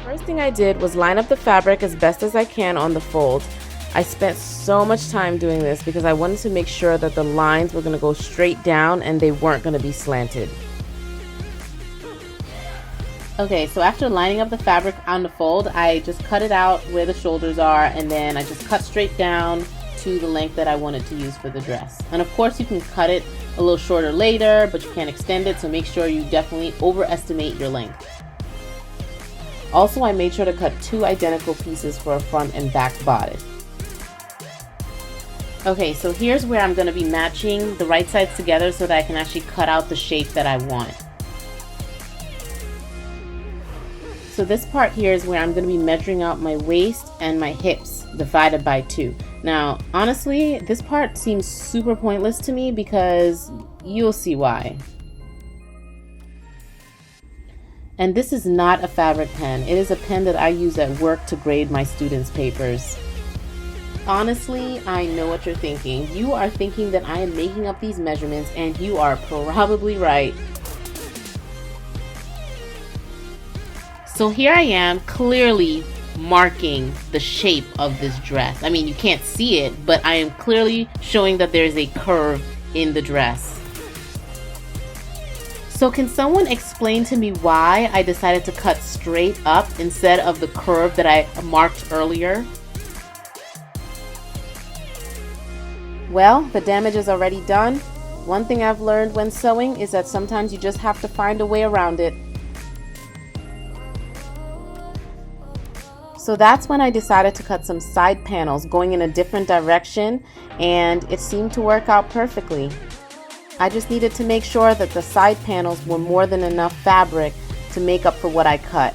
First thing I did was line up the fabric as best as I can on the fold. I spent so much time doing this because I wanted to make sure that the lines were going to go straight down and they weren't going to be slanted. Okay, so after lining up the fabric on the fold, I just cut it out where the shoulders are, and then I just cut straight down to the length that I wanted to use for the dress. And of course you can cut it a little shorter later, but you can't extend it, so make sure you definitely overestimate your length. Also, I made sure to cut 2 identical pieces for a front and back bodice. Okay, so here's where I'm going to be matching the right sides together so that I can actually cut out the shape that I want. So this part here is where I'm going to be measuring out my waist and my hips divided by 2. Now, honestly, this part seems super pointless to me because you'll see why. And this is not a fabric pen. It is a pen that I use at work to grade my students' papers. Honestly, I know what you're thinking. You are thinking that I am making up these measurements, and you are probably right. So here I am clearly marking the shape of this dress. I mean, you can't see it, but I am clearly showing that there's a curve in the dress. So can someone explain to me why I decided to cut straight up instead of the curve that I marked earlier? Well, the damage is already done. One thing I've learned when sewing is that sometimes you just have to find a way around it. So that's when I decided to cut some side panels going in a different direction, and it seemed to work out perfectly. I just needed to make sure that the side panels were more than enough fabric to make up for what I cut.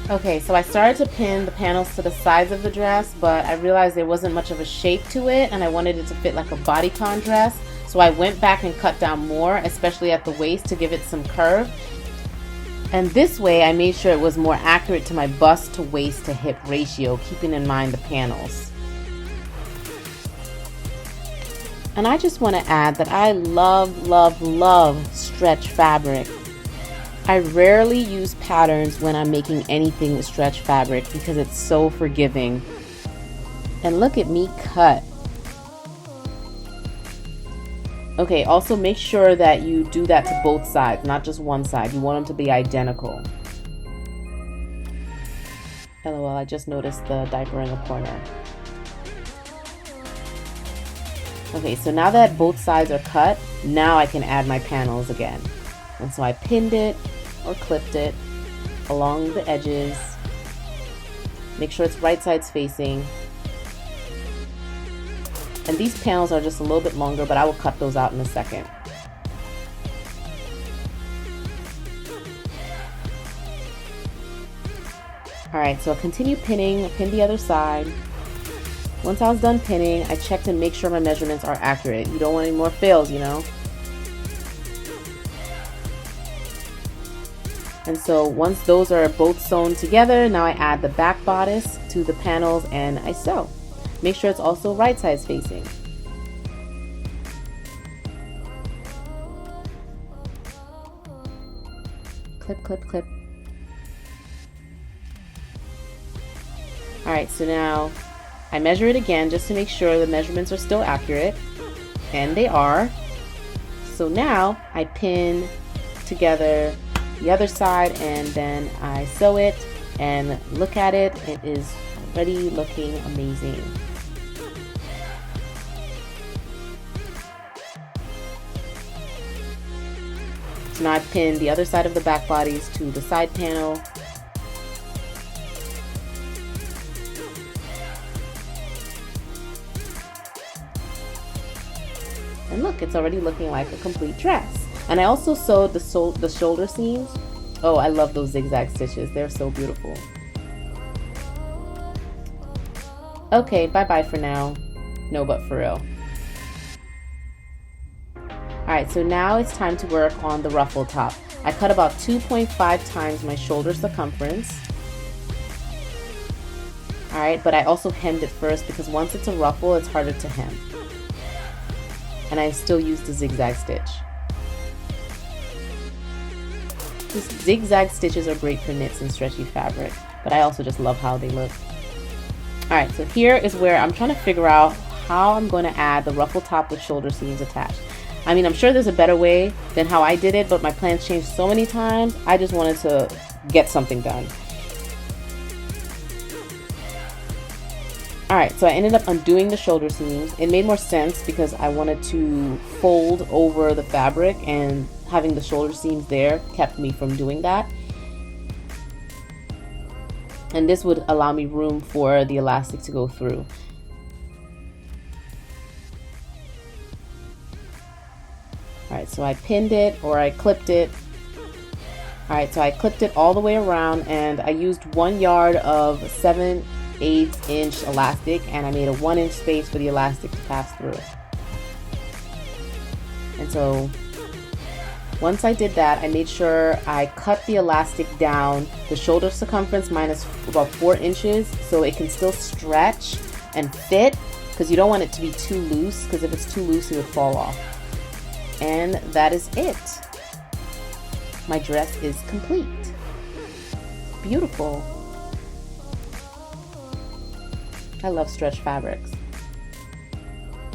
Okay, so I started to pin the panels to the sides of the dress, but I realized there wasn't much of a shape to it and I wanted it to fit like a bodycon dress. So I went back and cut down more, especially at the waist, to give it some curve. And this way I made sure it was more accurate to my bust to waist to hip ratio, keeping in mind the panels. And I just want to add that I love stretch fabric. I rarely use patterns when I'm making anything with stretch fabric because it's so forgiving. And look at me cut. Okay, also make sure that you do that to both sides, not just one side. You want them to be identical. LOL, I just noticed the diaper in the corner. Okay, so now that both sides are cut, now I can add my panels again. And so I pinned it or clipped it along the edges. Make sure it's right sides facing. And these panels are just a little bit longer, but I will cut those out in a second. Alright, so I'll continue pinning. I pinned the other side. Once I was done pinning, I checked and make sure my measurements are accurate. You don't want any more fails, you know? And so once those are both sewn together, now I add the back bodice to the panels and I sew. Make sure it's also right sides facing. Clip, clip, clip. Alright, so now I measure it again just to make sure the measurements are still accurate. And they are. So now I pin together the other side and then I sew it, and look at it. It is already looking amazing. So now I've pinned the other side of the back bodies to the side panel. And look, it's already looking like a complete dress. And I also sewed the shoulder seams. Oh, I love those zigzag stitches. They're so beautiful. Okay, bye-bye for now. No, but for real. Alright, so now it's time to work on the ruffle top. I cut about 2.5 times my shoulder circumference. Alright, but I also hemmed it first because once it's a ruffle, it's harder to hem. And I still use the zigzag stitch. zigzag stitches are great for knits and stretchy fabric, but I also just love how they look. Alright, so here is where I'm trying to figure out how I'm going to add the ruffle top with shoulder seams attached. I mean, I'm sure there's a better way than how I did it, but my plans changed so many times, I just wanted to get something done. Alright, so I ended up undoing the shoulder seams. It made more sense because I wanted to fold over the fabric, and having the shoulder seams there kept me from doing that. And this would allow me room for the elastic to go through. Alright, so I pinned it, or I clipped it. Alright, so I clipped it all the way around, and I used 1 yard of 7/8 inch elastic, and I made a 1 inch space for the elastic to pass through. And so once I did that, I made sure I cut the elastic down the shoulder circumference minus about 4 inches so it can still stretch and fit, because you don't want it to be too loose, because if it's too loose it would fall off. And that is it. My dress is complete. Beautiful. I love stretch fabrics.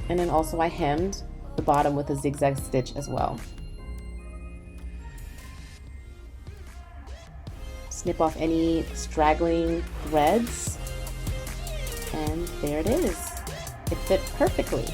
And then also I hemmed the bottom with a zigzag stitch as well. Snip off any straggling threads, and there it is. It fit perfectly.